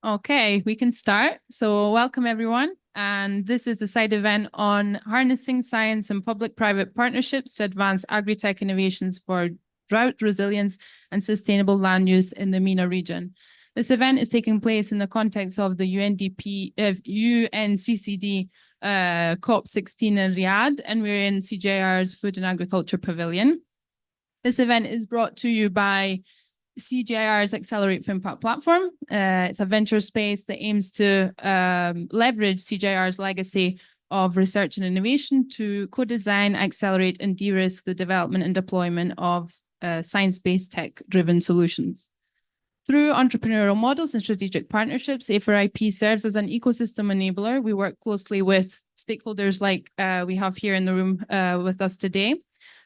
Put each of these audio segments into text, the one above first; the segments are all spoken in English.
Okay, we can start. So welcome everyone. And this is a side event on harnessing science and public-private partnerships to advance agri-tech innovations for drought resilience and sustainable land use in the MENA region. This event is taking place in the context of the UNCCD COP16 in Riyadh, and we're in CGIAR's Food and Agriculture Pavilion. This event is brought to you by CGIAR's Accelerate for Impact platform. It's a venture space that aims to leverage CGIAR's legacy of research and innovation to co-design, accelerate, and de-risk the development and deployment of science-based tech-driven solutions. Through entrepreneurial models and strategic partnerships, A4IP serves as an ecosystem enabler. We work closely with stakeholders like we have here in the room with us today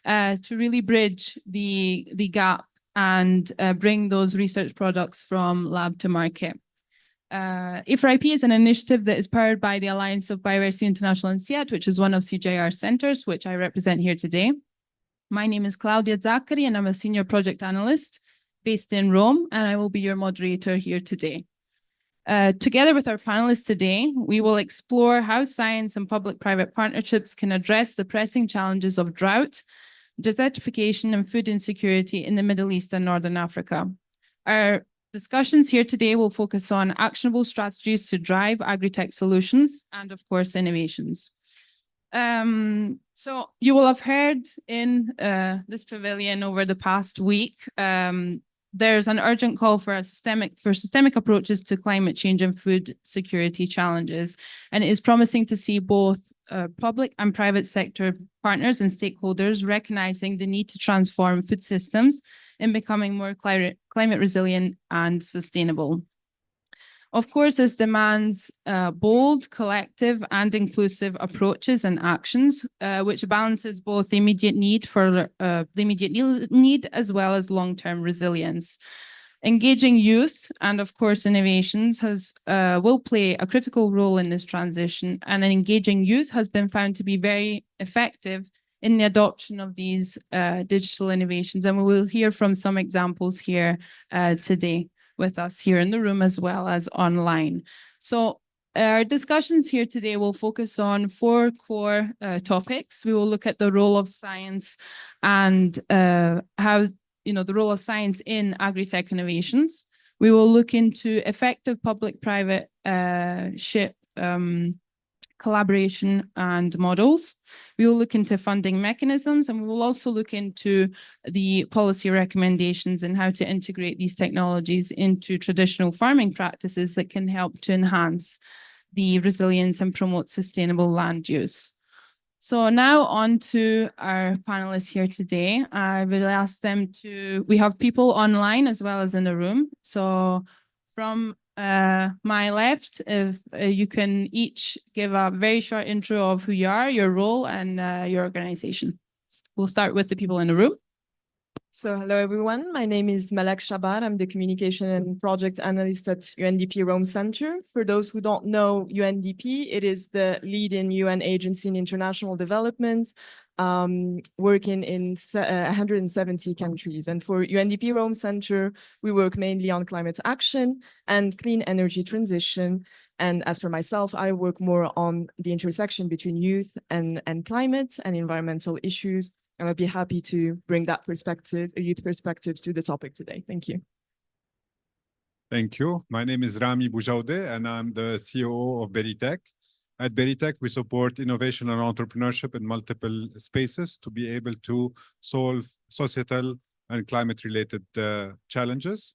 to really bridge the gap and bring those research products from lab to market. A4IP is an initiative that is powered by the Alliance of Biodiversity International in CIAT, which is one of CGIAR's centers, which I represent here today. My name is Claudia Zaccari, and I'm a senior project analyst based in Rome, and I will be your moderator here today. Together with our panelists today, we will explore how science and public-private partnerships can address the pressing challenges of drought, desertification, and food insecurity in the Middle East and Northern Africa. Our discussions here today will focus on actionable strategies to drive agri-tech solutions and, of course, innovations. So you will have heard in this pavilion over the past week, there's an urgent call for systemic approaches to climate change and food security challenges. And it is promising to see both public and private sector partners and stakeholders recognizing the need to transform food systems and becoming more climate resilient and sustainable. Of course, this demands bold, collective, and inclusive approaches and actions, which balances both the immediate need as well as long-term resilience. Engaging youth and, of course, innovations will play a critical role in this transition, and engaging youth has been found to be very effective in the adoption of these digital innovations, and we will hear from some examples here today with us here in the room as well as online. So our discussions here today will focus on 4 core topics. We will look at the role of science and how, the role of science in agri-tech innovations. We will look into effective public-private collaboration and models. We will look into funding mechanisms, and we will also look into the policy recommendations and how to integrate these technologies into traditional farming practices that can help to enhance the resilience and promote sustainable land use. So now on to our panelists here today. I will ask them we have people online as well as in the room. So from my left, if you can each give a very short intro of who you are, your role, and your organization. We'll start with the people in the room. So hello, everyone. My name is Malak Shabar. I'm the communication and project analyst at UNDP Rome Center. For those who don't know UNDP, it is the leading UN agency in international development, working in 170 countries. And for UNDP Rome Center, we work mainly on climate action and clean energy transition. And as for myself, I work more on the intersection between youth and climate and environmental issues. And I'd be happy to bring that perspective, a youth perspective, to the topic today. Thank you. Thank you. My name is Rami Boujaude, and I'm the COO of agri-tech. At agri-tech, we support innovation and entrepreneurship in multiple spaces to be able to solve societal and climate-related challenges.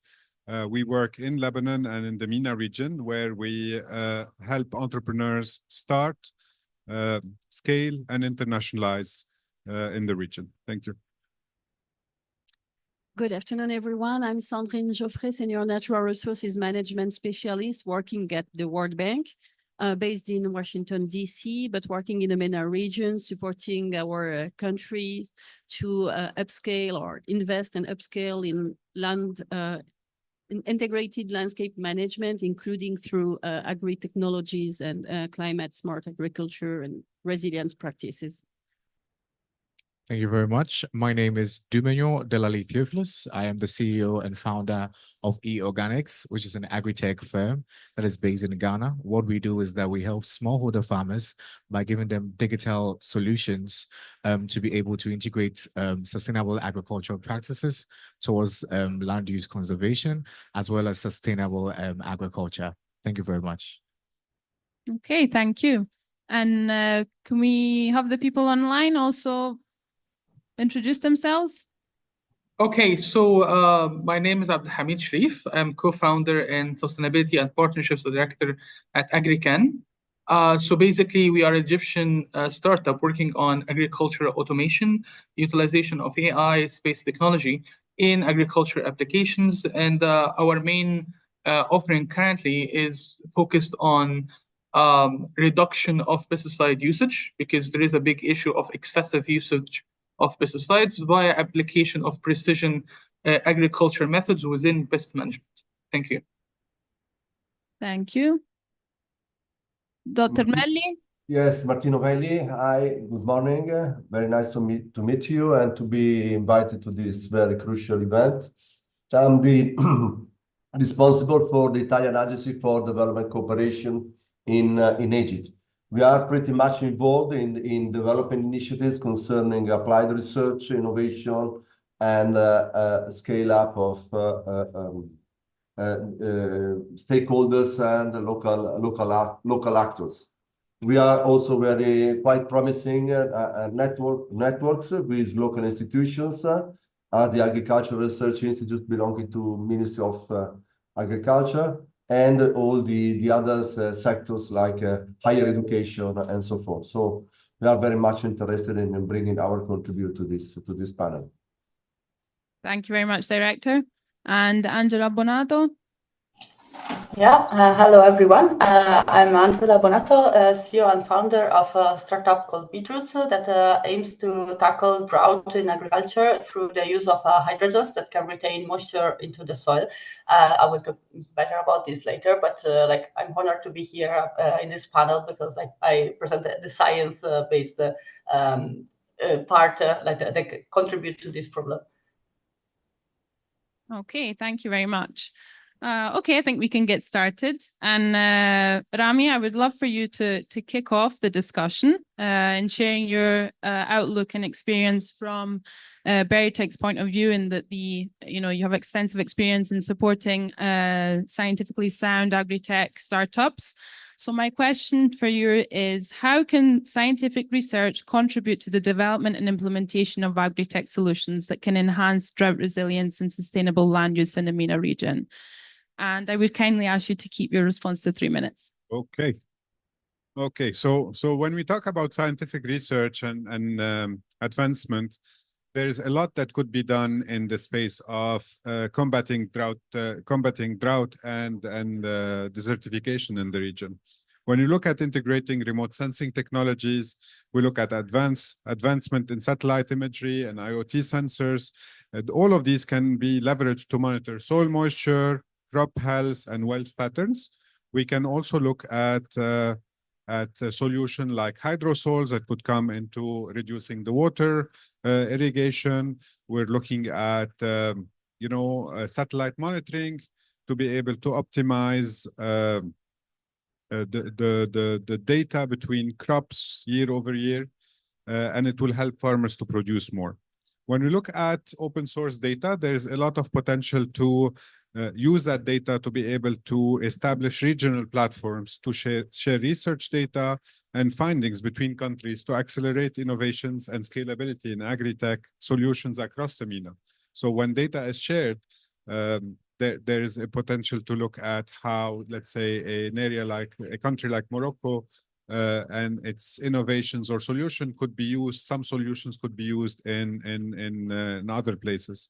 We work in Lebanon and in the MENA region, where we help entrepreneurs start, scale, and internationalize in the region. Thank you. Good afternoon, everyone. I'm Sandrine Geoffrey, Senior Natural Resources Management Specialist working at the World Bank, based in Washington, D.C., but working in the MENA region, supporting our country to upscale or invest and upscale in land, in integrated landscape management, including through agri-technologies and climate-smart agriculture and resilience practices. Thank you very much. My name is Dumenyo Delali Theophilus. I am the CEO and founder of eOrganics, which is an agri-tech firm that is based in Ghana. What we do is that we help smallholder farmers by giving them digital solutions to be able to integrate sustainable agricultural practices towards land use conservation, as well as sustainable agriculture. Thank you very much. Okay, thank you. And can we have the people online also introduce themselves? Okay, so my name is Abdulhamid Sharif. I'm co-founder and sustainability and partnerships director at agri-tech. So basically, we are an Egyptian startup working on agricultural automation, utilization of AI, space technology in agriculture applications. And our main offering currently is focused on reduction of pesticide usage, because there is a big issue of excessive usage of pesticides via application of precision agriculture methods within pest management. Thank you. Thank you. Dr. Melli? Yes, Martino Melli. Hi, good morning. Very nice to meet you and to be invited to this very crucial event. I'm the responsible for the Italian Agency for Development Cooperation in Egypt. We are pretty much involved in developing initiatives concerning applied research, innovation, and scale up of stakeholders and local actors. We are also quite promising networks with local institutions, as the Agricultural Research Institute belonging to Ministry of Agriculture, and all the other sectors like higher education and so forth. So we are very much interested in bringing our contribution to this panel. Thank you very much, Director. And Angela Bonato? Yeah, hello everyone. I'm Angela Bonato, CEO and founder of a startup called Beetroots that aims to tackle drought in agriculture through the use of hydrogens that can retain moisture into the soil. I will talk better about this later, but I'm honored to be here in this panel because I present the science-based part that contribute to this problem. Okay, thank you very much. Okay, I think we can get started. And Rami, I would love for you to kick off the discussion and sharing your outlook and experience from BerryTech's point of view, in that you have extensive experience in supporting scientifically sound agri-tech startups. So my question for you is, how can scientific research contribute to the development and implementation of agri-tech solutions that can enhance drought resilience and sustainable land use in the MENA region? And I would kindly ask you to keep your response to 3 minutes. Okay. Okay, so when we talk about scientific research and advancement, there's a lot that could be done in the space of combating drought and desertification in the region. When you look at integrating remote sensing technologies, we look at advancement in satellite imagery and IoT sensors. And all of these can be leveraged to monitor soil moisture, crop health, and wealth patterns. We can also look at a solution like hydrosols that could come into reducing the water irrigation. We're looking at satellite monitoring to be able to optimize the data between crops year over year, and it will help farmers to produce more. When we look at open source data, there's a lot of potential to use that data to be able to establish regional platforms to share research data and findings between countries to accelerate innovations and scalability in agri-tech solutions across the MENA. So when data is shared, there is a potential to look at how, let's say, an area like a country like Morocco and its innovations or solution could be used. Some solutions could be used in other places.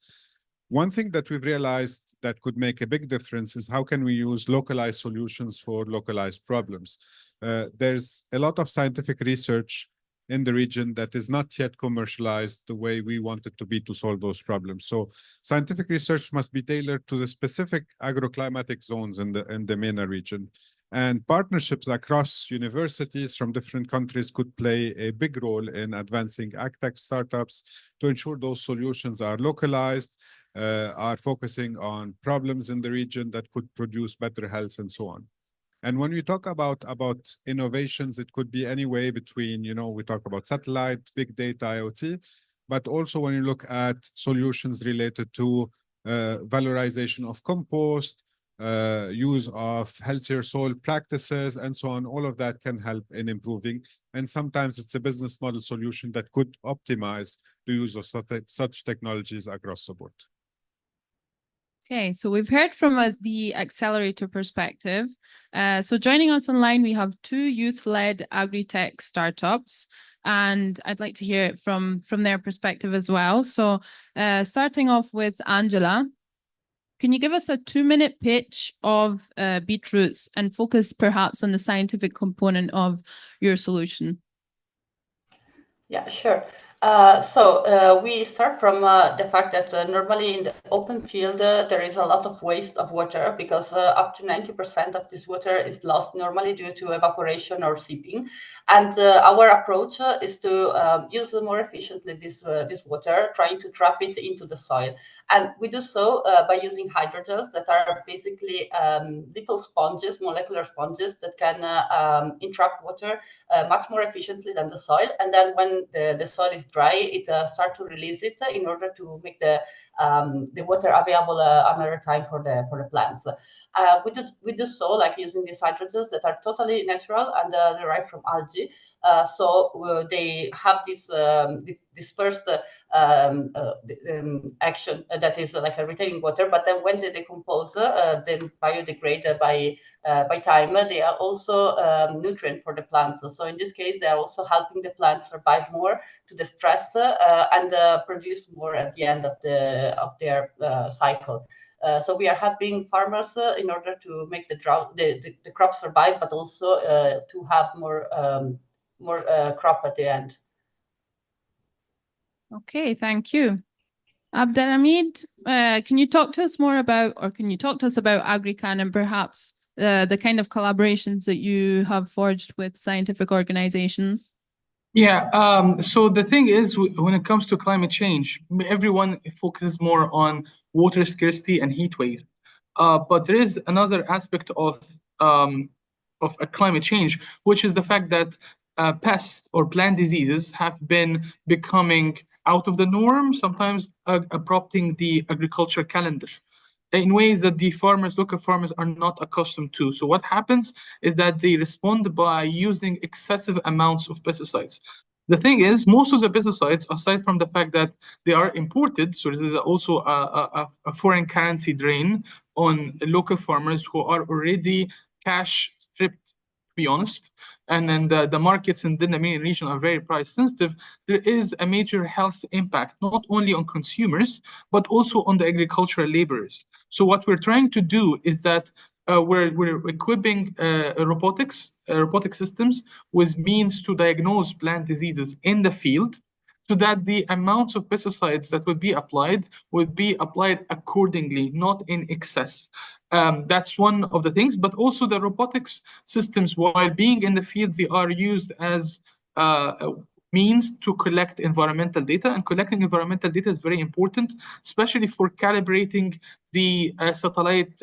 One thing that we've realized that could make a big difference is how can we use localized solutions for localized problems. There's a lot of scientific research in the region that is not yet commercialized the way we want it to be to solve those problems. So scientific research must be tailored to the specific agroclimatic zones in the MENA region. And partnerships across universities from different countries could play a big role in advancing agri-tech startups to ensure those solutions are localized, are focusing on problems in the region that could produce better health and so on. And when we talk about innovations, it could be any way between, we talk about satellite, big data, IoT, but also when you look at solutions related to valorization of compost, use of healthier soil practices, and so on, all of that can help in improving. And sometimes it's a business model solution that could optimize the use of such technologies across the board. Okay, so we've heard from the accelerator perspective. So joining us online, we have 2 youth-led agri-tech startups, and I'd like to hear it from their perspective as well. So starting off with Angela, can you give us a 2-minute pitch of beetroots and focus perhaps on the scientific component of your solution? Yeah, sure. We start from the fact that normally in the open field, there is a lot of waste of water because up to 90% of this water is lost normally due to evaporation or seeping. And our approach is to use more efficiently this water, trying to trap it into the soil. And we do so by using hydrogens that are basically little sponges, molecular sponges that can entrap water much more efficiently than the soil. And then when the soil is dry, it starts to release it in order to make the water available another time for the plants. We do so like using these hydrogens that are totally natural and derived from algae. So they have this first action that is like a retaining water, but then when they decompose, then biodegrade by time, they are also nutrient for the plants. So in this case, they are also helping the plants survive more to the stress and produce more at the end of their cycle. So we are helping farmers in order to make the crop survive, but also to have more crop at the end. Okay, thank you. Abdelhamid, can you talk to us about AgriCan and perhaps the kind of collaborations that you have forged with scientific organizations? Yeah, so the thing is, when it comes to climate change, everyone focuses more on water scarcity and heat wave. But there is another aspect of a climate change, which is the fact that pests or plant diseases have been becoming out of the norm, sometimes abrupting the agriculture calendar in ways that the local farmers are not accustomed to. So what happens is that they respond by using excessive amounts of pesticides. The thing is, most of the pesticides, aside from the fact that they are imported, so this is also a foreign currency drain on local farmers who are already cash stripped, to be honest, and then the markets in the MENA region are very price sensitive. There is a major health impact, not only on consumers, but also on the agricultural laborers. So what we're trying to do is that we're equipping robotic systems with means to diagnose plant diseases in the field, so that the amounts of pesticides that would be applied accordingly, not in excess. That's one of the things, but also the robotics systems, while being in the field, they are used as means to collect environmental data, and collecting environmental data is very important, especially for calibrating the satellite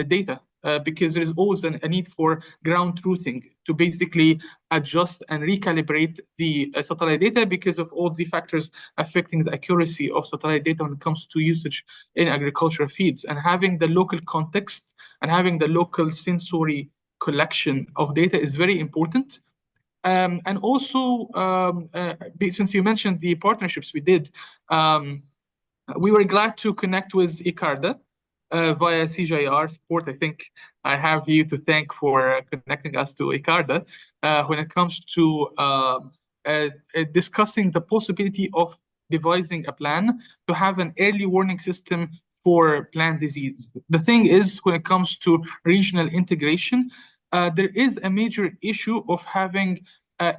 data. Because there is always a need for ground truthing to basically adjust and recalibrate the satellite data because of all the factors affecting the accuracy of satellite data when it comes to usage in agricultural fields. And having the local context and having the local sensory collection of data is very important. And also, since you mentioned the partnerships we did, we were glad to connect with ICARDA, via CGIAR support. I think I have you to thank for connecting us to ICARDA when it comes to discussing the possibility of devising a plan to have an early warning system for plant disease. The thing is, when it comes to regional integration, there is a major issue of having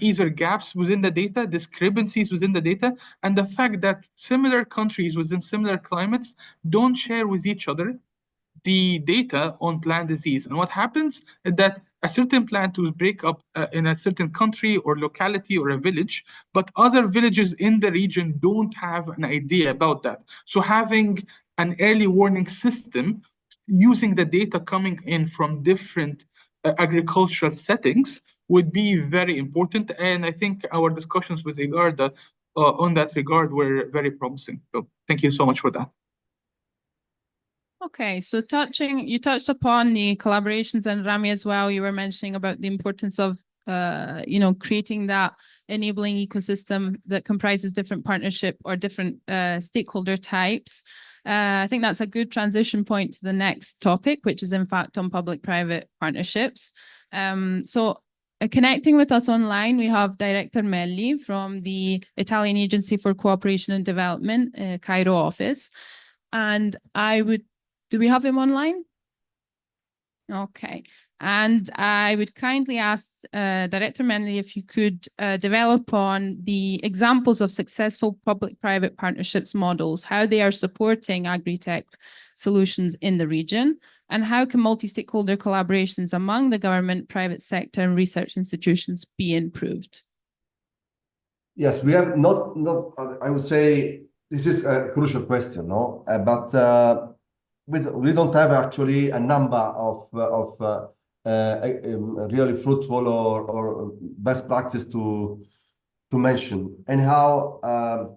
either gaps within the data, discrepancies within the data, and the fact that similar countries within similar climates don't share with each other the data on plant disease. And what happens is that a certain plan to break up in a certain country or locality or a village, but other villages in the region don't have an idea about that. So having an early warning system using the data coming in from different agricultural settings would be very important. And I think our discussions with IGARDA on that regard were very promising. So thank you so much for that. Okay, so you touched upon the collaborations, and Rami as well, you were mentioning about the importance of, creating that enabling ecosystem that comprises different partnership or different stakeholder types. I think that's a good transition point to the next topic, which is in fact on public-private partnerships. Connecting with us online, we have Director Melli from the Italian Agency for Cooperation and Development, Cairo office. And do we have him online? Okay. And I would kindly ask Director Melli if you could develop on the examples of successful public-private partnerships models, how they are supporting agri-tech solutions in the region, and how can multi-stakeholder collaborations among the government, private sector, and research institutions be improved? Yes, we have not. I would say this is a crucial question, no? But we don't have actually a number of really fruitful or best practice to mention. And how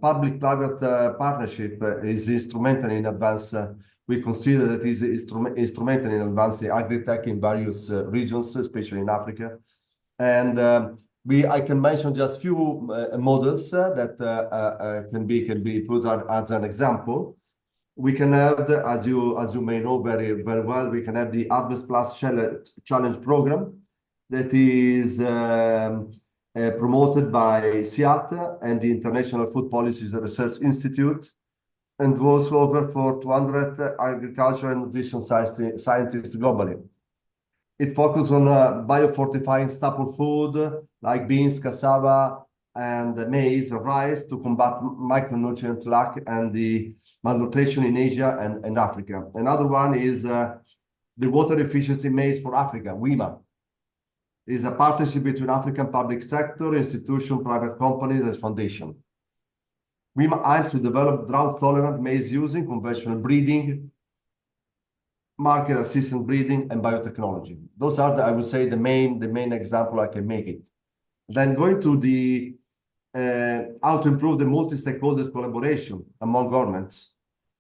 public-private partnership is instrumental in advance. We consider that is instrumental in advancing agri-tech in various regions, especially in Africa. And I can mention just few models that can be put as an example. We can have, as you may know very well, we can have the Harvest Plus Challenge program that is promoted by CGIAR and the International Food Policies Research Institute, and was over for 200 agriculture and nutrition scientists globally. It focuses on biofortifying staple food like beans, cassava, and maize or rice to combat micronutrient lack and the malnutrition in Asia and Africa. Another one is the Water Efficiency Maize for Africa, WEMA. Is a partnership between African public sector, institution, private companies, and foundation. WEMA aims to develop drought-tolerant maize using conventional breeding, market-assisted breeding, and biotechnology. Those are, I would say, the main example I can make it. Then going to the how to improve the multi-stakeholders collaboration among governments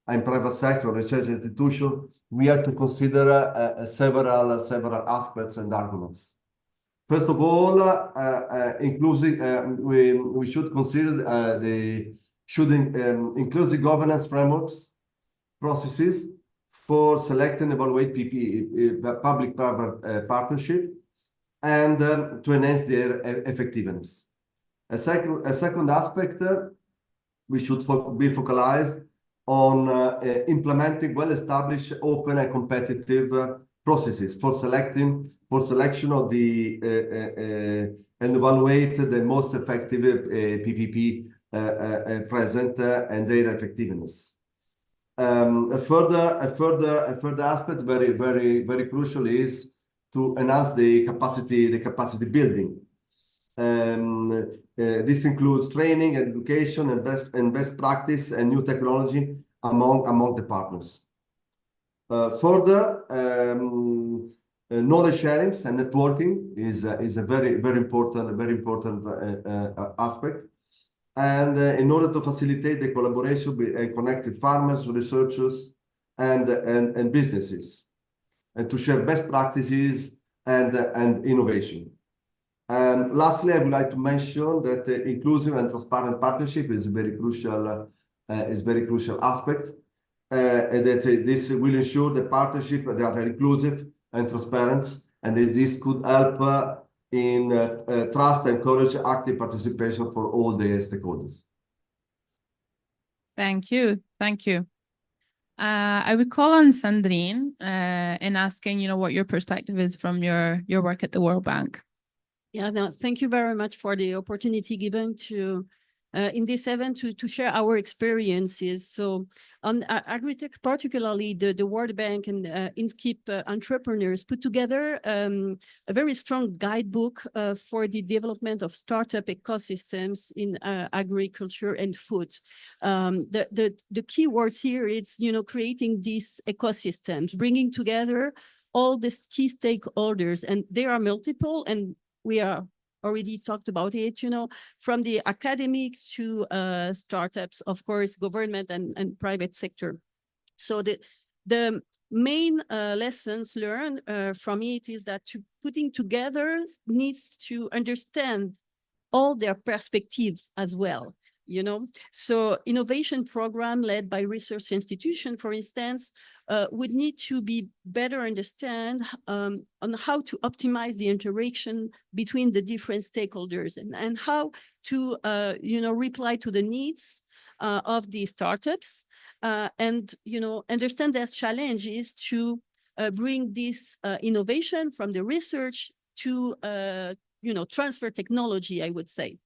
and private sector research institutions, we have to consider several aspects and arguments. First of all, we should consider inclusive governance frameworks, processes for select and evaluate public-private partnership, and to enhance their effectiveness. A second aspect, we should be focalized on implementing well-established, open, and competitive processes for selection of the and evaluate the most effective PPP present and their effectiveness. A further aspect, very crucial, is to enhance the capacity building. This includes training, education, and best practice and new technology among the partners. Further, knowledge sharing and networking is a very important aspect. And in order to facilitate the collaboration and connected farmers, researchers, and businesses, and to share best practices and innovation. And lastly, I would like to mention that the inclusive and transparent partnership is a very crucial aspect, and that this will ensure the partnership that are inclusive and transparent, and that this could help in trust and encourage active participation for all the stakeholders. Thank you. I would call on Sandrine in asking, what your perspective is from your work at the World Bank. Yeah, no, thank you very much for the opportunity given to in this event to share our experiences. So on agri-tech, particularly the World Bank and INSKIP entrepreneurs put together a very strong guidebook for the development of startup ecosystems in agriculture and food. The key words here, it's, you know, creating these ecosystems, bringing together all these key stakeholders, and there are multiple, and we are already talked about it, you know, from the academic to startups, of course, government and private sector. So the main lessons learned from it is that putting together needs to understand all their perspectives as well, you know. So innovation program led by research institution, for instance, would need to be better understand on how to optimize the interaction between the different stakeholders and how to, you know, reply to the needs of the startups and, you know, understand their challenge is to bring this innovation from the research to, you know, transfer technology, I would say.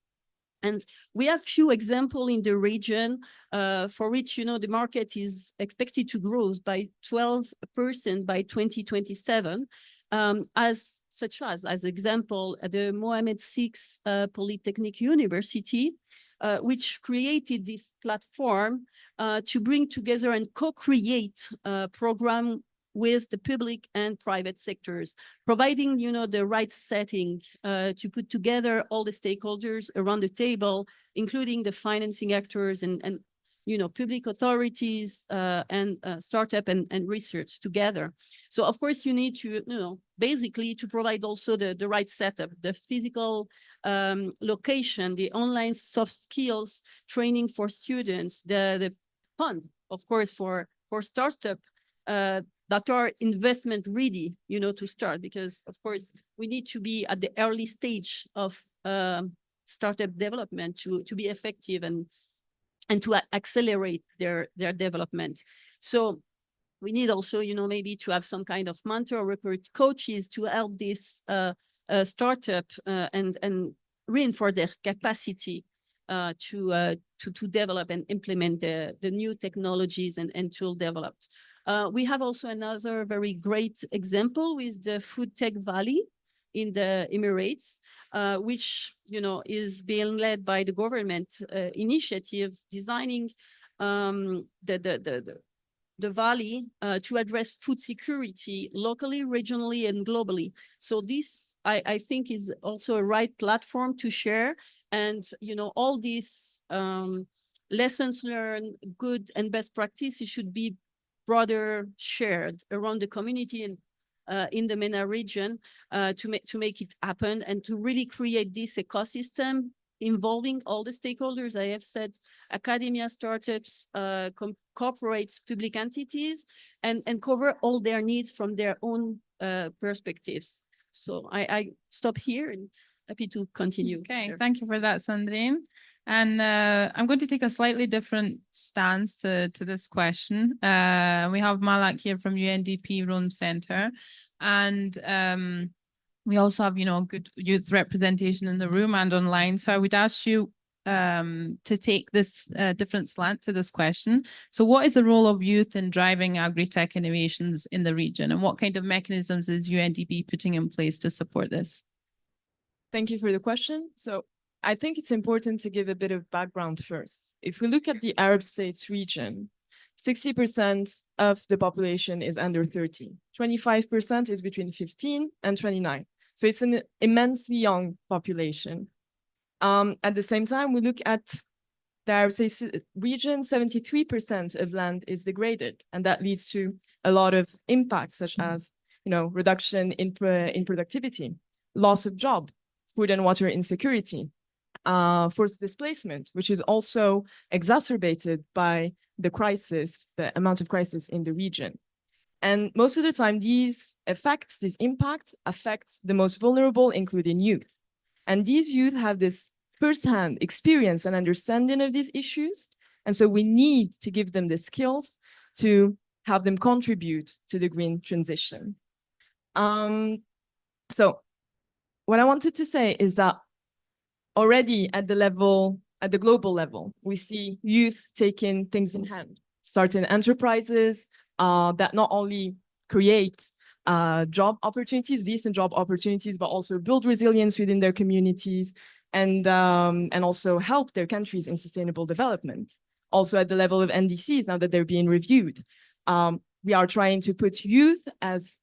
And we have few examples in the region for which, you know, the market is expected to grow by 12% by 2027, as example, the Mohammed VI Polytechnic University, which created this platform to bring together and co-create a program with the public and private sectors, providing, you know, the right setting to put together all the stakeholders around the table, including the financing actors and you know, public authorities and startup and research together. So of course you need to, you know, basically to provide also the right setup, the physical location, the online soft skills training for students, the fund, of course, for startup that are investment ready, you know, to start, because of course we need to be at the early stage of startup development to be effective and to accelerate their development. So we need also, you know, maybe to have some kind of mentor or recruit coaches to help this startup and reinforce their capacity to develop and implement the new technologies and tool developed. We have also another very great example with the Food Tech Valley in the Emirates, which, you know, is being led by the government initiative designing the valley to address food security locally, regionally, and globally. So this, I think, is also a right platform to share. And, you know, all these lessons learned, good and best practices should be broader shared around the community and in the MENA region to make it happen and to really create this ecosystem involving all the stakeholders. I have said academia, startups, corporates, public entities, and cover all their needs from their own perspectives. So I stop here and happy to continue. Okay, thank you for that, Sandrine. And I'm going to take a slightly different stance to this question. We have Malak here from UNDP Rome Center. And we also have, you know, good youth representation in the room and online. So I would ask you to take this different slant to this question. So what is the role of youth in driving agri-tech innovations in the region? And what kind of mechanisms is UNDP putting in place to support this? Thank you for the question. So I think it's important to give a bit of background first. If we look at the Arab States region, 60% of the population is under 30. 25% is between 15 and 29. So it's an immensely young population. At the same time, we look at the Arab States region, 73% of land is degraded. And that leads to a lot of impacts, such as, you know, reduction in productivity, loss of job, food and water insecurity, forced displacement, which is also exacerbated by the crisis, the amount of crisis in the region. And most of the time, these effects, this impact affects the most vulnerable, including youth. And these youth have this firsthand experience and understanding of these issues. And so we need to give them the skills to have them contribute to the green transition. So what I wanted to say is that already at the level at the global level, we see youth taking things in hand, starting enterprises that not only create job opportunities, decent job opportunities, but also build resilience within their communities and also help their countries in sustainable development. Also at the level of NDCs, now that they're being reviewed, we are trying to put youth as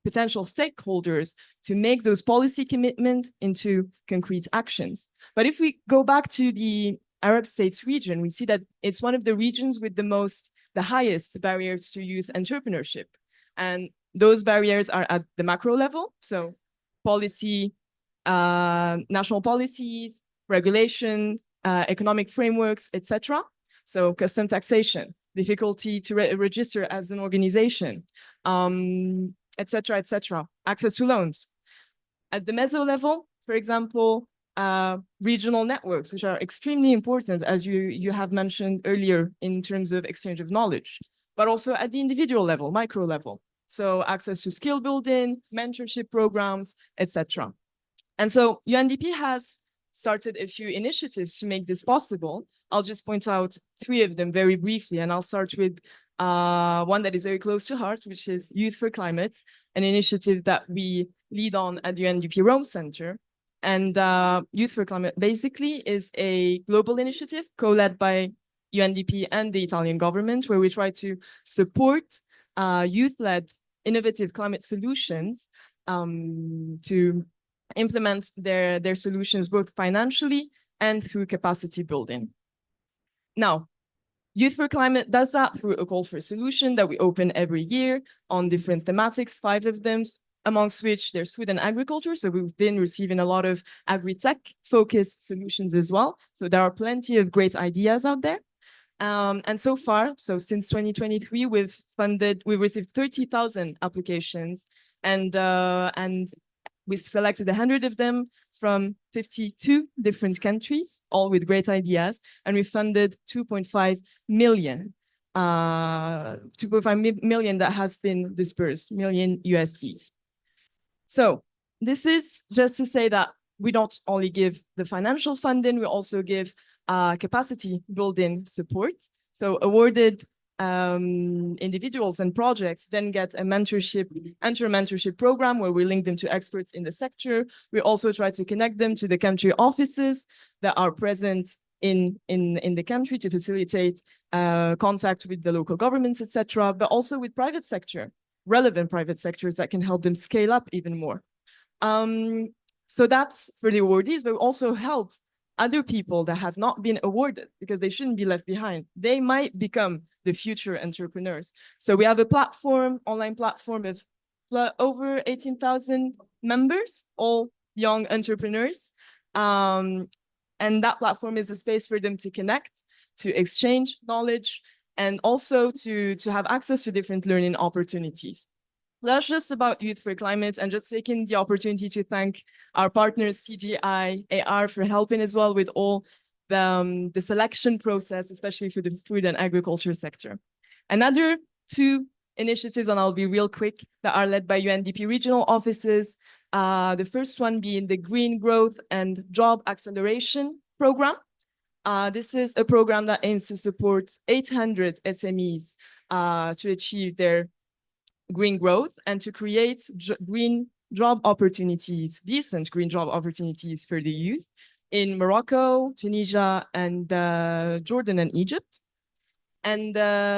potential stakeholders to make those policy commitments into concrete actions. But if we go back to the Arab States region, we see that it's one of the regions with the highest barriers to youth entrepreneurship. And those barriers are at the macro level, so policy, national policies, regulation, economic frameworks, etc. So custom taxation, difficulty to register as an organization, etc., etc. Access to loans. At the meso level, for example, regional networks, which are extremely important, as you have mentioned earlier, in terms of exchange of knowledge, but also at the individual level, micro level. So access to skill building, mentorship programs, etc. And so UNDP has started a few initiatives to make this possible. I'll just point out 3 of them very briefly, and I'll start with one that is very close to heart, which is Youth for Climate, an initiative that we lead on at the UNDP Rome Center. And Youth for Climate basically is a global initiative co-led by UNDP and the Italian government, where we try to support youth-led innovative climate solutions to implement their solutions both financially and through capacity building. Now, Youth for Climate does that through a call for solution that we open every year on different thematics, 5 of them, amongst which there's food and agriculture. So we've been receiving a lot of agri-tech focused solutions as well. So there are plenty of great ideas out there. And so far, so since 2023, we've received 30,000 applications and we've selected 100 of them from 52 different countries, all with great ideas. And we funded 2.5 million that has been dispersed, million USDs. So this is just to say that we don't only give the financial funding, we also give capacity building support. So awarded individuals and projects then get a mentorship program where we link them to experts in the sector. We also try to connect them to the country offices that are present in the country to facilitate contact with the local governments, etc., but also with private sector, relevant private sectors that can help them scale up even more. So that's for the awardees, but we also help other people that have not been awarded because they shouldn't be left behind. They might become the future entrepreneurs. So we have a platform, online platform of over 18,000 members, all young entrepreneurs. And that platform is a space for them to connect, to exchange knowledge, and also to have access to different learning opportunities. So that's just about Youth for Climate, and just taking the opportunity to thank our partners, CGIAR, for helping as well with all the selection process, especially for the food and agriculture sector. Another 2 initiatives, and I'll be real quick, that are led by UNDP regional offices. The first one being the Green Growth and Job Acceleration Program. This is a program that aims to support 800 SMEs to achieve their green growth and to create green job opportunities, decent green job opportunities for the youth in Morocco, Tunisia, and Jordan and Egypt. And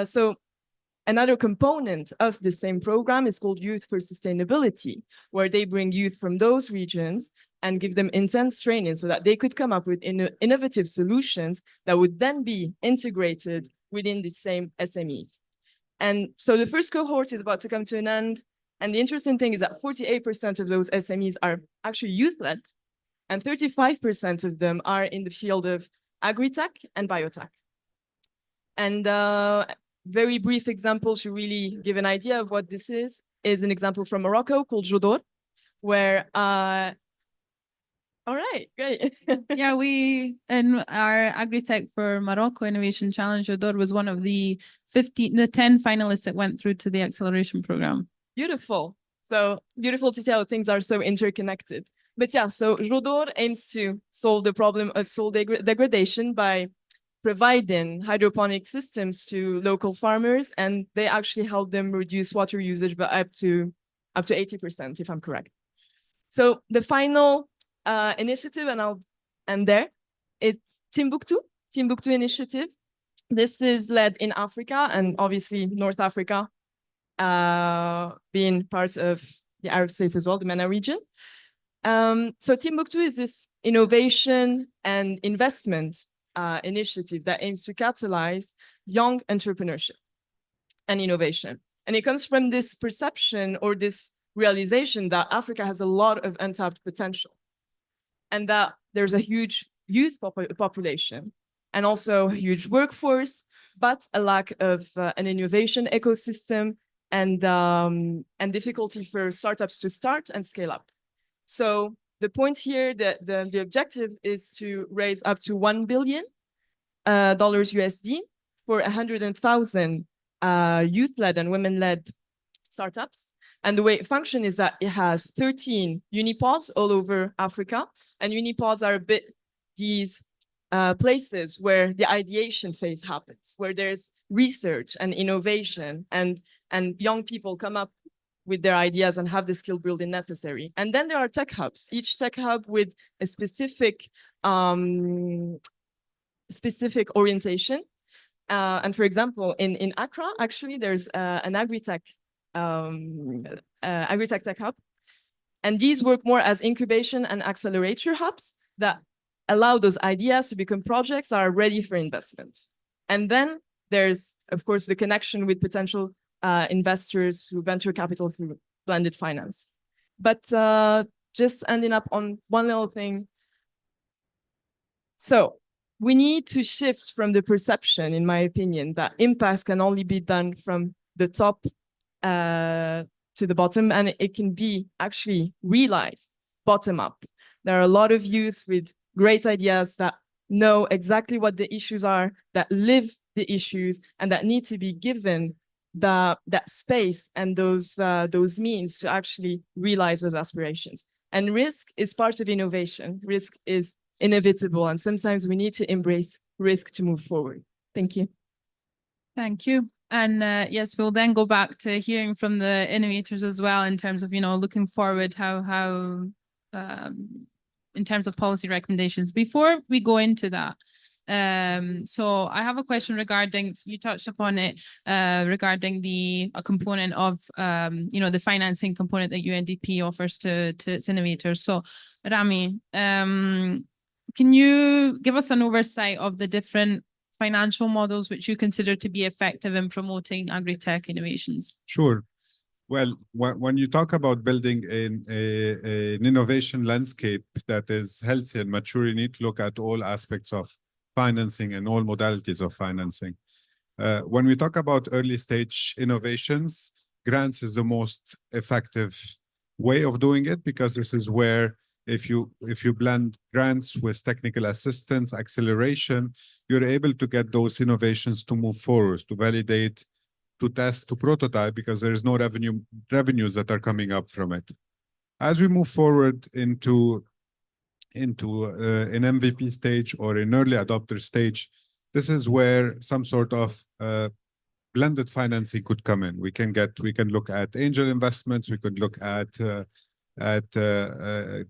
so another component of the same program is called Youth for Sustainability, where they bring youth from those regions and give them intense training so that they could come up with innovative solutions that would then be integrated within the same SMEs. And so the first cohort is about to come to an end. And the interesting thing is that 48% of those SMEs are actually youth-led, and 35% of them are in the field of agri-tech and biotech. And very brief example to really give an idea of what this is an example from Morocco called Jodor, where all right, great. Yeah, we, in our agri-tech for Morocco Innovation Challenge, Jodor was one of the 10 finalists that went through to the acceleration program. Beautiful. So beautiful to see how things are so interconnected. But yeah, so Rodor aims to solve the problem of soil degradation by providing hydroponic systems to local farmers, and they actually help them reduce water usage by up to 80%, if I'm correct. So the final initiative, and I'll end there, it's Timbuktu initiative. This is led in Africa and obviously North Africa, being part of the Arab states as well, the MENA region. So Timbuktu is this innovation and investment initiative that aims to catalyze young entrepreneurship and innovation. And it comes from this perception or this realization that Africa has a lot of untapped potential and that there's a huge youth population and also a huge workforce, but a lack of an innovation ecosystem and difficulty for startups to start and scale up. So the point here, that the objective is to raise up to $1 billion USD for 100,000 youth-led and women-led startups. And the way it functions is that it has 13 unipods all over Africa. And unipods are a bit these places where the ideation phase happens, where there's research and innovation and young people come up with their ideas and have the skill building necessary. And then there are tech hubs, each tech hub with a specific orientation. And for example, in Accra, actually, there's an agri-tech tech hub. And these work more as incubation and accelerator hubs that allow those ideas to become projects that are ready for investment. And then there's, of course, the connection with potential investors who venture capital through blended finance. But just ending up on one little thing. So we need to shift from the perception, in my opinion, that impacts can only be done from the top to the bottom, and it can be actually realized bottom up. There are a lot of youth with great ideas that know exactly what the issues are, that live the issues, and that need to be given that space and those means to actually realize those aspirations. And risk is part of innovation. Risk is inevitable, and sometimes we need to embrace risk to move forward. Thank you. Thank you. And yes, we'll then go back to hearing from the innovators as well in terms of, looking forward, how in terms of policy recommendations. Before we go into that, so I have a question regarding, you touched upon it, regarding a component of, the financing component that UNDP offers to its innovators. So Rami, can you give us an oversight of the different financial models which you consider to be effective in promoting agri-tech innovations? Sure. Well, when you talk about building an innovation landscape that is healthy and mature, you need to look at all aspects of financing and all modalities of financing. When we talk about early stage innovations, grants is the most effective way of doing it, because this is where if you blend grants with technical assistance, acceleration, you're able to get those innovations to move forward, to validate, to test, to prototype, because there is no revenues that are coming up from it. As we move forward into an MVP stage or an early adopter stage, this is where some sort of blended financing could come in. We can look at angel investments. We could look at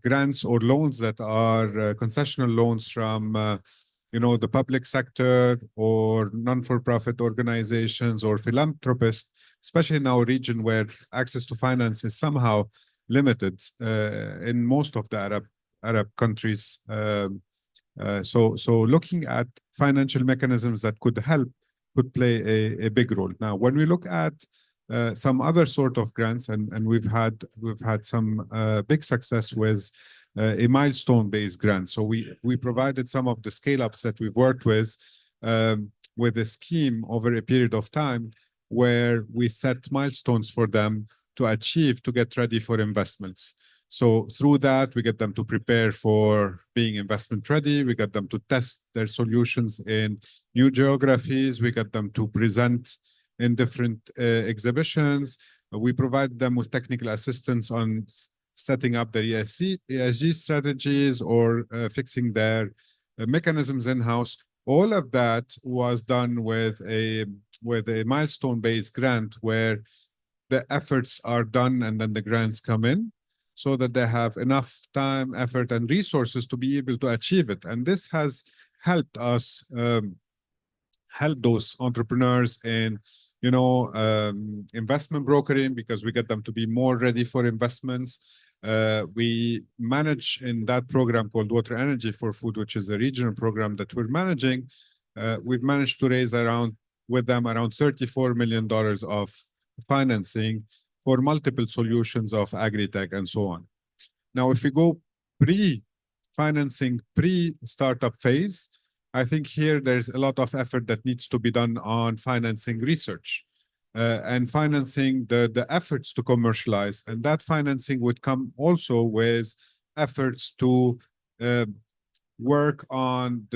grants or loans that are concessional loans from the public sector or non-for-profit organizations or philanthropists, especially in our region where access to finance is somehow limited in most of the Arab countries. So looking at financial mechanisms that could help could play a big role. Now, when we look at some other sort of grants, and we've had some big success with a milestone-based grant. So we provided some of the scale-ups that we've worked with a scheme over a period of time where we set milestones for them to get ready for investments. So through that, we get them to prepare for being investment ready. We get them to test their solutions in new geographies. We get them to present in different exhibitions. We provide them with technical assistance on setting up their ESG strategies or fixing their mechanisms in-house. All of that was done with a milestone-based grant where the efforts are done and then the grants come in so that they have enough time, effort, and resources to be able to achieve it. And this has helped us help those entrepreneurs in investment brokering, because we get them to be more ready for investments. We manage in that program called Water Energy for Food, which is a regional program that we're managing. We've managed to raise with them around $34 million of financing for multiple solutions of agri-tech and so on. Now, if we go pre-financing, pre-startup phase, I think here there's a lot of effort that needs to be done on financing research and financing the efforts to commercialize. And that financing would come also with efforts to work on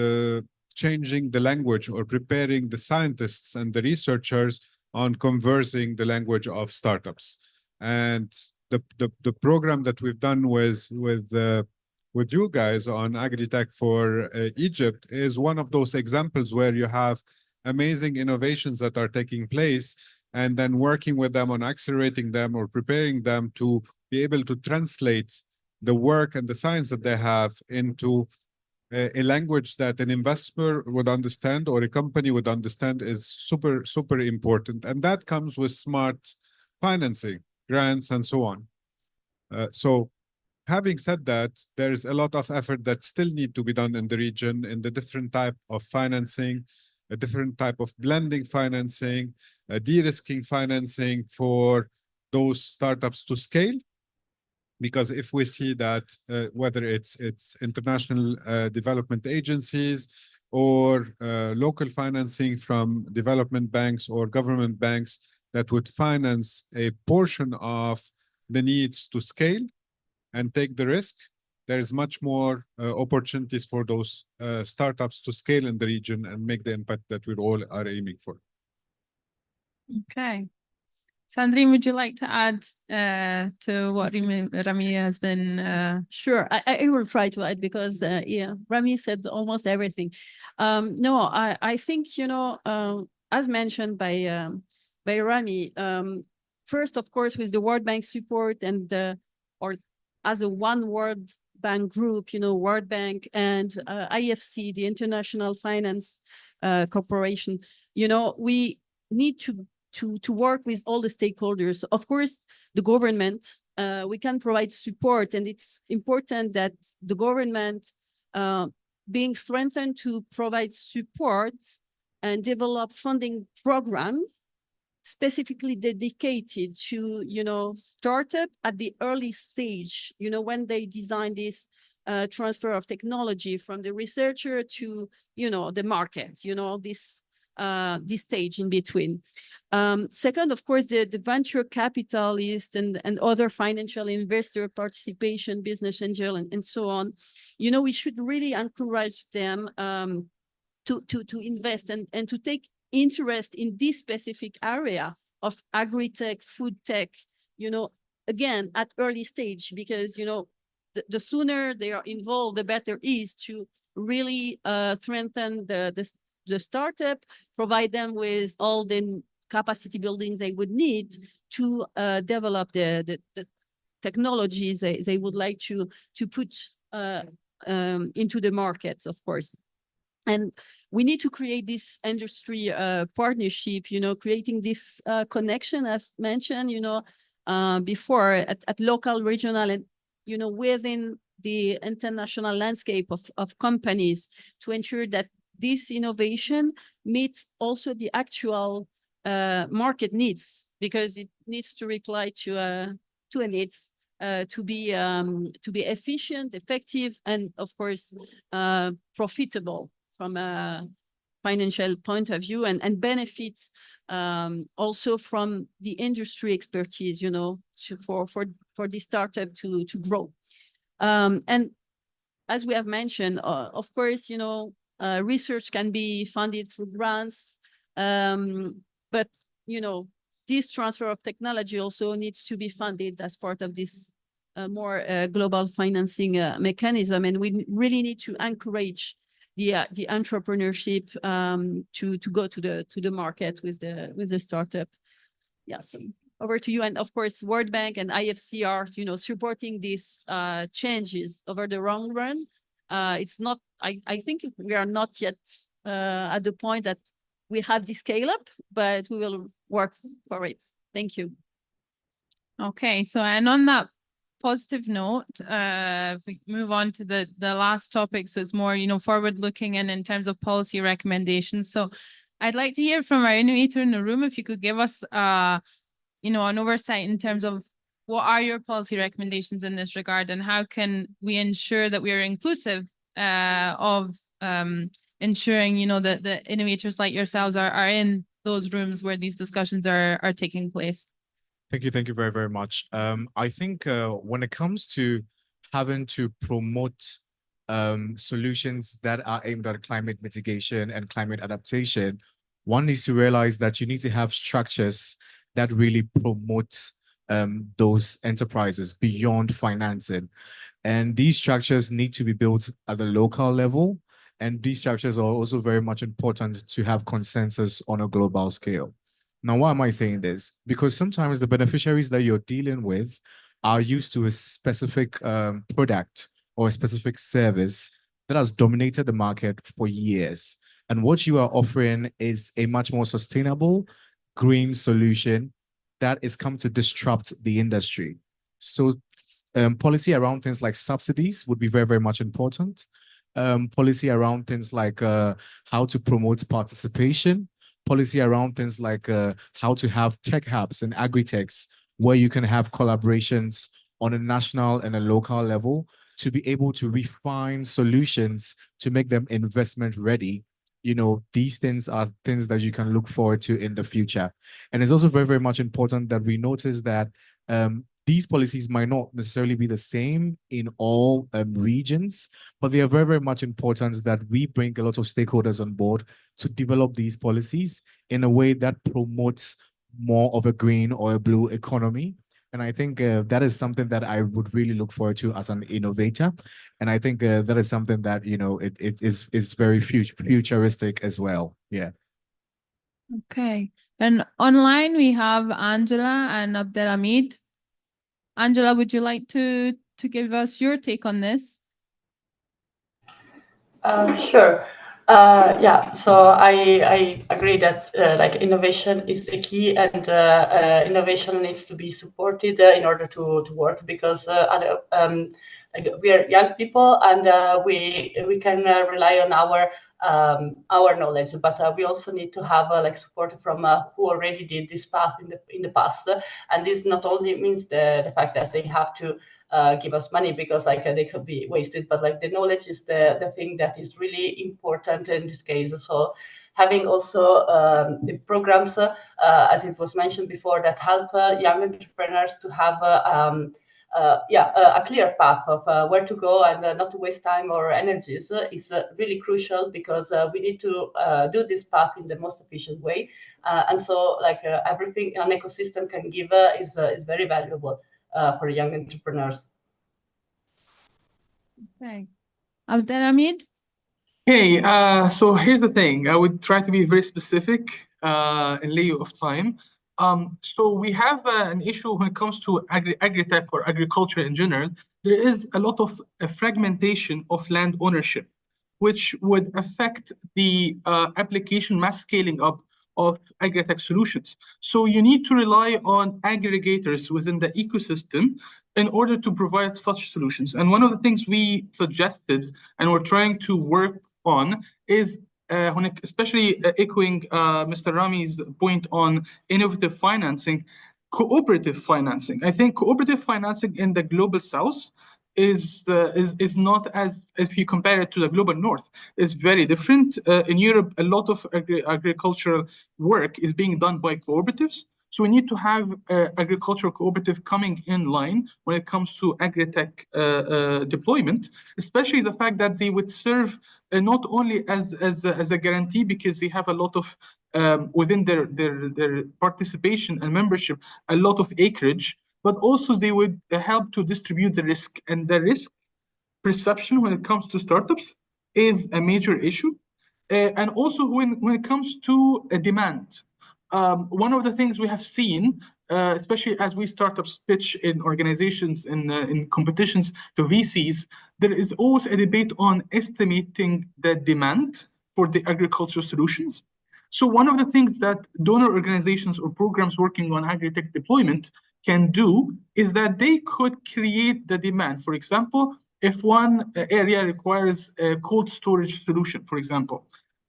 changing the language or preparing the scientists and the researchers on conversing the language of startups. And the program that we've done with you guys on agri-tech for Egypt is one of those examples where you have amazing innovations that are taking place, and then working with them on accelerating them or preparing them to be able to translate the work and the science that they have into a language that an investor would understand or a company would understand is super, super important. And that comes with smart financing, grants, and so on. So having said that, there's a lot of effort that still need to be done in the region in the different type of financing, a different type of blending financing, de-risking financing for those startups to scale. Because if we see that whether it's international development agencies or local financing from development banks or government banks that would finance a portion of the needs to scale and take the risk, there's much more opportunities for those startups to scale in the region and make the impact that we all are aiming for. Okay. Sandrine, would you like to add to what Rami has been? Sure, I will try to add because, yeah, Rami said almost everything. No, I think, as mentioned by Rami, first, of course, with the World Bank support and or as a one World Bank group, World Bank and IFC, the International Finance Corporation, we need to work with all the stakeholders. Of course, the government, we can provide support, and it's important that the government being strengthened to provide support and develop funding programs specifically dedicated to, startup at the early stage, when they design this transfer of technology from the researcher to, the market, this stage in between. Second, of course, the venture capitalist and other financial investor participation, business angel, and so on. We should really encourage them to invest and to take interest in this specific area of agri-tech, food tech, again, at early stage, because, the sooner they are involved, the better is to really strengthen the startup, provide them with all the capacity building they would need to develop the technologies they would like to put into the markets, of course. And we need to create this industry partnership, creating this connection, as mentioned, before at local, regional, and, within the international landscape of companies to ensure that this innovation meets also the actual market needs, because it needs to reply to a needs to be efficient, effective, and of course profitable from a financial point of view, and benefits also from the industry expertise, for the startup to grow. And as we have mentioned, of course, research can be funded through grants, but this transfer of technology also needs to be funded as part of this more global financing mechanism, and we really need to encourage the entrepreneurship to go to the market with the startup. Yeah, so over to you. And of course, World Bank and IFC are, supporting these changes over the long run. It's not, I think we are not yet at the point that we have the scale up, but we will work for it. Thank you. Okay, so and on that positive note, if we move on to the last topic, so it's more, forward looking and in terms of policy recommendations. So I'd like to hear from our innovator in the room, if you could give us, an oversight in terms of what are your policy recommendations in this regard, and how can we ensure that we are inclusive of ensuring, that the innovators like yourselves are in those rooms where these discussions are taking place. Thank you very, very much. I think when it comes to having to promote solutions that are aimed at climate mitigation and climate adaptation, one needs to realize that you need to have structures that really promote those enterprises beyond financing. And these structures need to be built at the local level. And these structures are also very much important to have consensus on a global scale. Now, why am I saying this? Because sometimes the beneficiaries that you're dealing with are used to a specific product or a specific service that has dominated the market for years. And what you are offering is a much more sustainable, green solution that is come to disrupt the industry. So policy around things like subsidies would be very, very much important. Policy around things like how to promote participation, policy around things like how to have tech hubs and agri-techs where you can have collaborations on a national and a local level to be able to refine solutions to make them investment ready. These things are things that you can look forward to in the future. And it's also very, very much important that we notice that these policies might not necessarily be the same in all regions, but they are very, very much important that we bring a lot of stakeholders on board to develop these policies in a way that promotes more of a green or a blue economy. And I think that is something that I would really look forward to as an innovator. And I think that is something that, it is very futuristic as well. Yeah. Okay. And online we have Angela and Abdelhamid. Angela, would you like to give us your take on this? Sure. Yeah, so I agree that innovation is the key, and innovation needs to be supported in order to work, because we are young people, and we can rely on our knowledge, but we also need to have support from who already did this path in the past. And this not only means the fact that they have to give us money, because they could be wasted, but the knowledge is the thing that is really important in this case. So having also the programs, as it was mentioned before, that help young entrepreneurs to have a clear path of where to go and not to waste time or energies is really crucial, because we need to do this path in the most efficient way. And so everything an ecosystem can give is very valuable for young entrepreneurs. Okay. Abdelhamid? Hey, so here's the thing. I would try to be very specific in lieu of time. So we have an issue when it comes to agri-tech or agriculture in general. There is a lot of fragmentation of land ownership, which would affect the application mass scaling up of agri-tech solutions. So you need to rely on aggregators within the ecosystem in order to provide such solutions. And one of the things we suggested and we're trying to work on is especially echoing Mr. Rami's point on innovative financing, cooperative financing. I think cooperative financing in the global south is not as, if you compare it to the global north, is very different. In Europe, a lot of agricultural work is being done by cooperatives. So we need to have agricultural cooperative coming in line when it comes to agri-tech deployment, especially the fact that they would serve not only as a guarantee, because they have a lot of within their participation and membership, a lot of acreage, but also they would help to distribute the risk. And the risk perception when it comes to startups is a major issue. And also when it comes to demand. One of the things we have seen, especially as we startups pitch in organizations, in competitions to VCs, there is always a debate on estimating the demand for the agricultural solutions. So one of the things that donor organizations or programs working on agri-tech deployment can do is that they could create the demand. For example, if one area requires a cold storage solution, for example,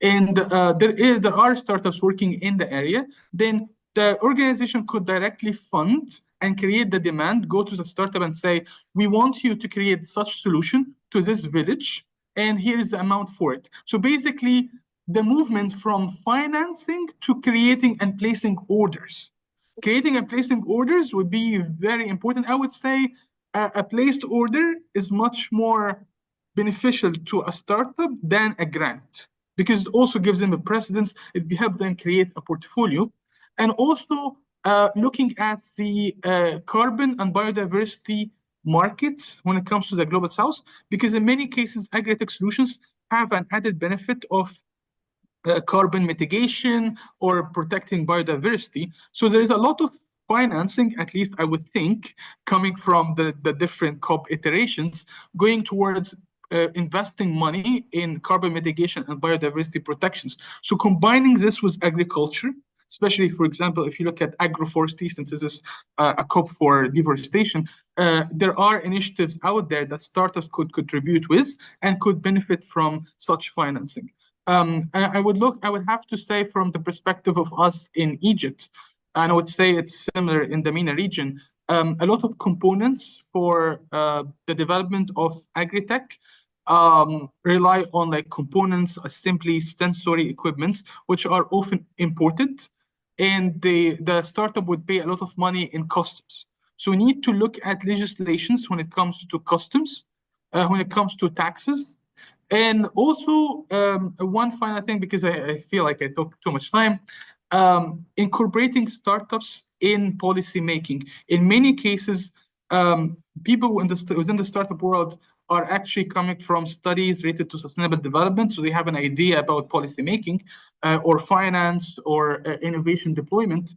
and there are startups working in the area, then the organization could directly fund and create the demand, go to the startup and say, we want you to create such solution to this village, and here is the amount for it. So basically, the movement from financing to creating and placing orders. Creating and placing orders would be very important. I would say a placed order is much more beneficial to a startup than a grant, because it also gives them a precedence. It helps them create a portfolio. And also looking at the carbon and biodiversity market when it comes to the Global South, because in many cases, agri-tech solutions have an added benefit of carbon mitigation or protecting biodiversity. So there is a lot of financing, at least I would think, coming from the different COP iterations, going towards investing money in carbon mitigation and biodiversity protections. So combining this with agriculture, especially, for example, if you look at agroforestry, since this is a COP for deforestation, there are initiatives out there that startups could contribute with and could benefit from such financing. I would have to say from the perspective of us in Egypt, and I would say it's similar in the MENA region, a lot of components for the development of agri-tech rely on like components, simply sensory equipment, which are often imported, and the startup would pay a lot of money in customs. So we need to look at legislations when it comes to customs, when it comes to taxes. And also, one final thing, because I feel like I took too much time, incorporating startups in policy making. In many cases, people within the startup world are actually coming from studies related to sustainable development, so they have an idea about policy making or finance or innovation deployment.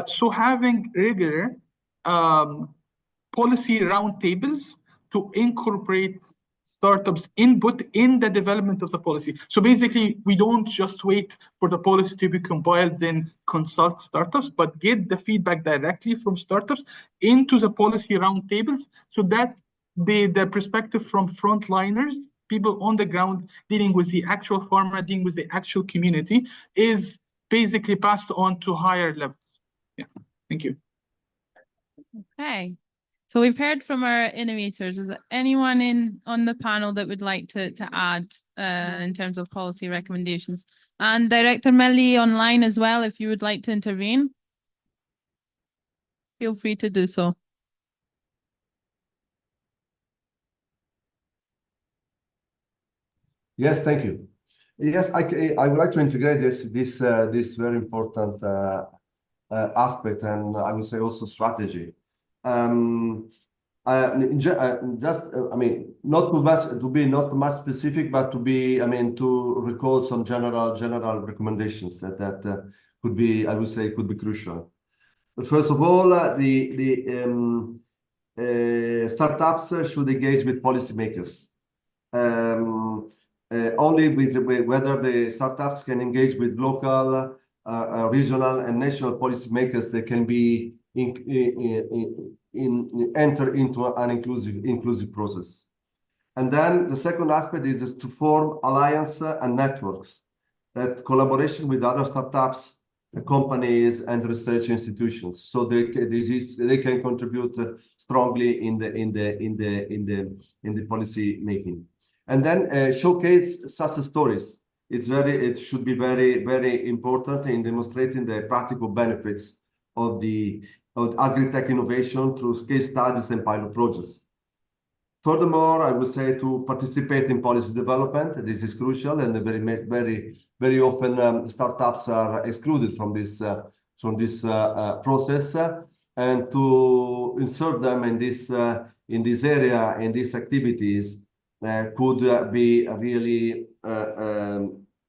So having regular policy roundtables to incorporate startups' input in the development of the policy. So basically, we don't just wait for the policy to be compiled, then consult startups, but get the feedback directly from startups into the policy roundtables, so that the perspective from frontliners, people on the ground dealing with the actual farmer, dealing with the actual community, is basically passed on to higher levels. Yeah, thank you. Okay. So we've heard from our innovators. Is there anyone on the panel that would like to add in terms of policy recommendations? And Director Melli online as well, if you would like to intervene, feel free to do so. Yes, thank you. Yes, I would like to integrate this very important aspect, and I would say also strategy. I mean, not much specific, but to recall some general recommendations that could be, I would say, could be crucial. First of all, startups should engage with policymakers. Only with whether the startups can engage with local, regional, and national policymakers, they can be enter into an inclusive process. And then the second aspect is to form alliance and networks, that collaboration with other startups, companies, and research institutions, so they can contribute strongly in the policy making. And then showcase success stories. It should be very important in demonstrating the practical benefits of agri-tech innovation through case studies and pilot projects. Furthermore, I would say to participate in policy development. This is crucial, and very often startups are excluded from this process. and to insert them in this area, in these activities, could be really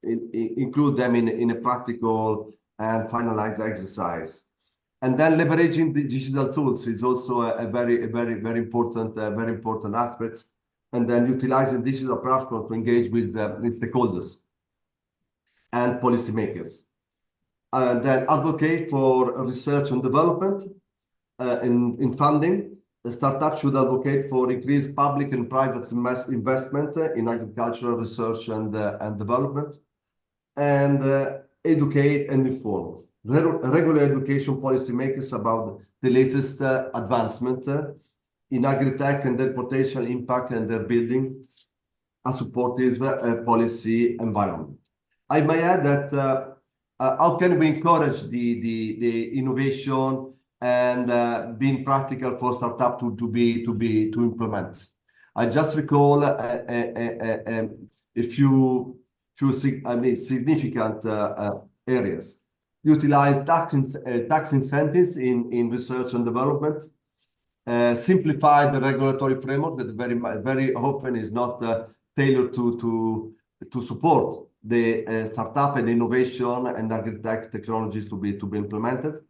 include them in a practical and finalized exercise. And then leveraging the digital tools is also a very important aspect. And then utilizing digital platforms to engage with stakeholders and policymakers. And then advocate for research and development in funding. The startup should advocate for increased public and private investment in agricultural research and development, and educate and inform. Regular education policymakers about the latest advancement in agri-tech and their potential impact and their building a supportive policy environment. I may add that how can we encourage the innovation and being practical for startup to implement? I just recall a few significant areas. Utilize tax incentives in research and development. Simplify the regulatory framework that very often is not tailored to support the startup and innovation and agri-tech technologies to be implemented.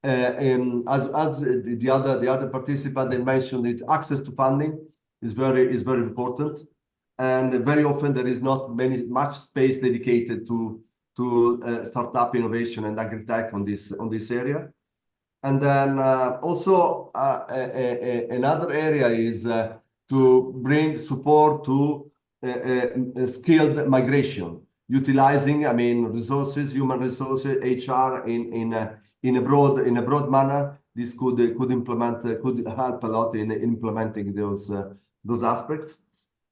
As the other participant they mentioned, it access to funding is very important, and very often there is not much space dedicated to startup innovation and agri-tech on this area. And then also another area is to bring support to skilled migration, utilizing resources, human resources, HR in a broad manner. This could help a lot in implementing those aspects.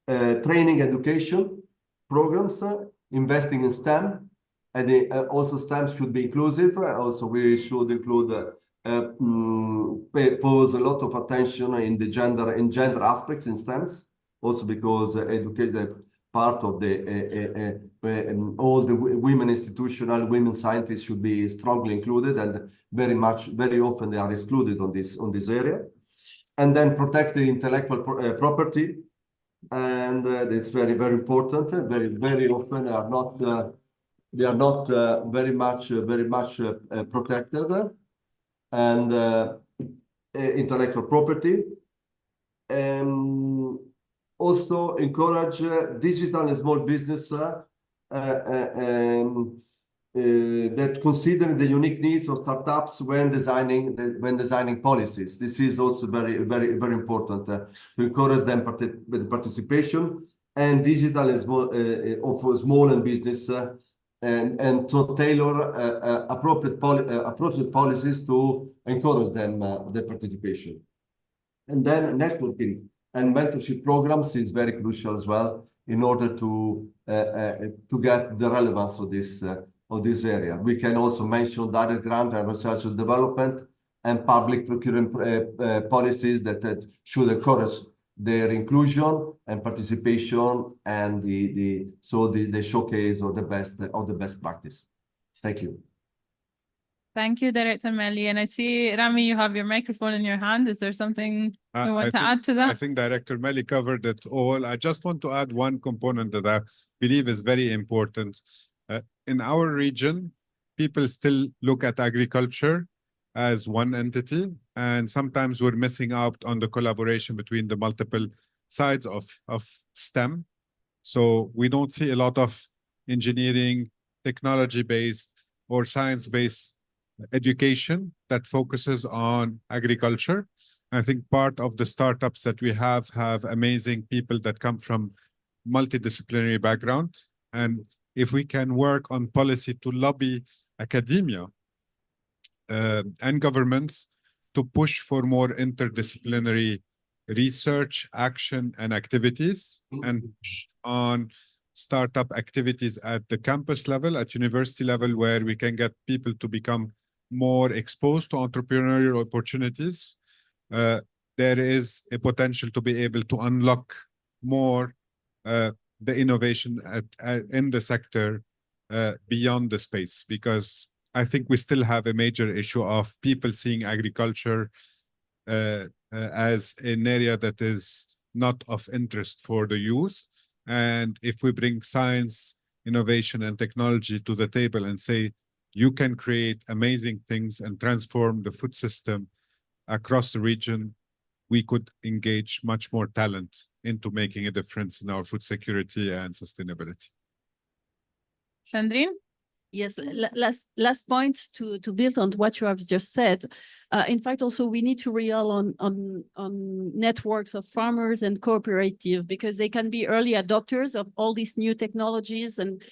Training education programs, investing in STEM, and also STEM should be inclusive. Also, we should include pose a lot of attention in the gender aspects in STEMs, also because education part of the all the women institutional women scientists should be strongly included, and very often they are excluded on this area. And then protect the intellectual property, and it's very important. Very often they are not very much protected. And intellectual property. Also encourage digital and small business that consider the unique needs of startups when designing policies. This is also very important to encourage them with participation and digital and small and business. And to tailor appropriate policies to encourage them their participation. And then networking and mentorship programs is very crucial as well in order to get the relevance of this area. We can also mention direct grant and research and development and public procurement policies that should encourage their inclusion and participation, and the showcase of the best practice. Thank you. Thank you, Director Melli. And I see, Rami, you have your microphone in your hand. Is there something you want to add to that? I think Director Melli covered it all. I just want to add one component that I believe is very important. In our region, people still look at agriculture as one entity, and sometimes we're missing out on the collaboration between the multiple sides of STEM. So we don't see a lot of engineering, technology-based or science-based education that focuses on agriculture. I think part of the startups that we have amazing people that come from multidisciplinary background. And if we can work on policy to lobby academia and governments to push for more interdisciplinary research, action, and activities, and on startup activities at the campus level, at university level, where we can get people to become more exposed to entrepreneurial opportunities, there is a potential to be able to unlock more the innovation in the sector beyond the space. Because I think we still have a major issue of people seeing agriculture as an area that is not of interest for the youth. And if we bring science, innovation, and technology to the table and say, you can create amazing things and transform the food system across the region, we could engage much more talent into making a difference in our food security and sustainability. Sandrine? Yes, last points to build on what you have just said. In fact, also we need to rely on networks of farmers and cooperative, because they can be early adopters of all these new technologies and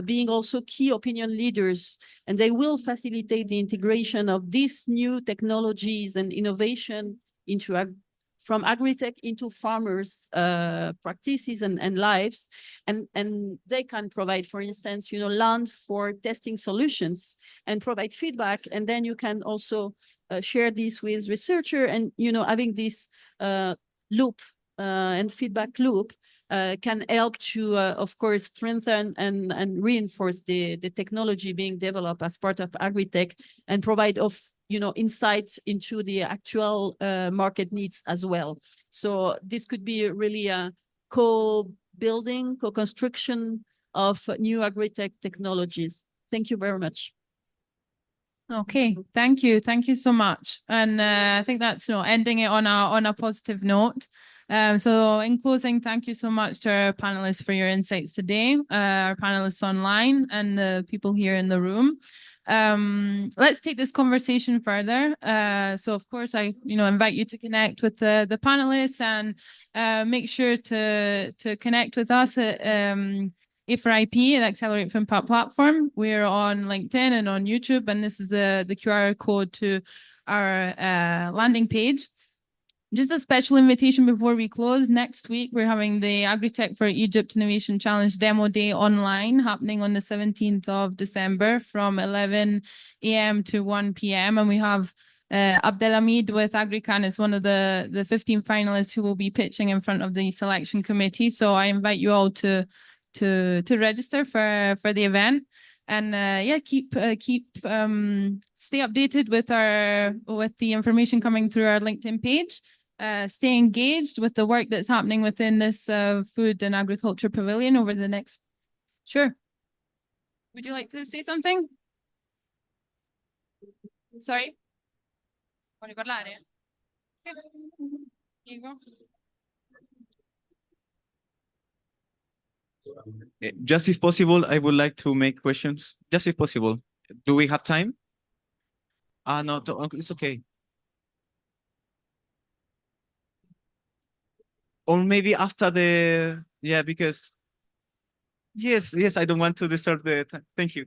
being also key opinion leaders, and they will facilitate the integration of these new technologies and innovation into from agri-tech into farmers' practices and lives. And they can provide, for instance, land for testing solutions and provide feedback. And then you can also share this with researcher, and, having this loop and feedback loop can help to, of course, strengthen and reinforce the technology being developed as part of agri-tech, and provide insights into the actual market needs as well. So this could be really a co-building, co-construction of new agri-tech technologies. Thank you very much. Okay, thank you so much. And I think that's ending it on a positive note. So in closing, thank you so much to our panelists for your insights today, our panelists online and the people here in the room. Let's take this conversation further. So of course, I invite you to connect with the panelists, and make sure to connect with us at A4IP, the Accelerate for Impact platform. We're on LinkedIn and on YouTube, and this is the QR code to our landing page. Just a special invitation before we close. Next week, we're having the Agri-Tech for Egypt Innovation Challenge Demo Day online, happening on the 17th of December from 11 a.m. to 1 p.m. And we have Abdelhamid with AgriCan as one of the 15 finalists who will be pitching in front of the selection committee. So I invite you all to register for the event. And stay updated with the information coming through our LinkedIn page. Stay engaged with the work that's happening within this food and agriculture pavilion over the next. Sure. Would you like to say something? Sorry. Vuoi parlare? Prego. Just if possible, I would like to make questions. Just if possible. Do we have time? No, it's okay. Or maybe after because yes, I don't want to disturb the time. Thank you.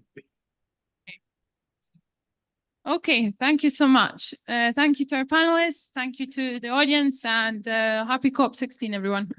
Okay, thank you so much. Thank you to our panelists. Thank you to the audience, and happy COP16, everyone.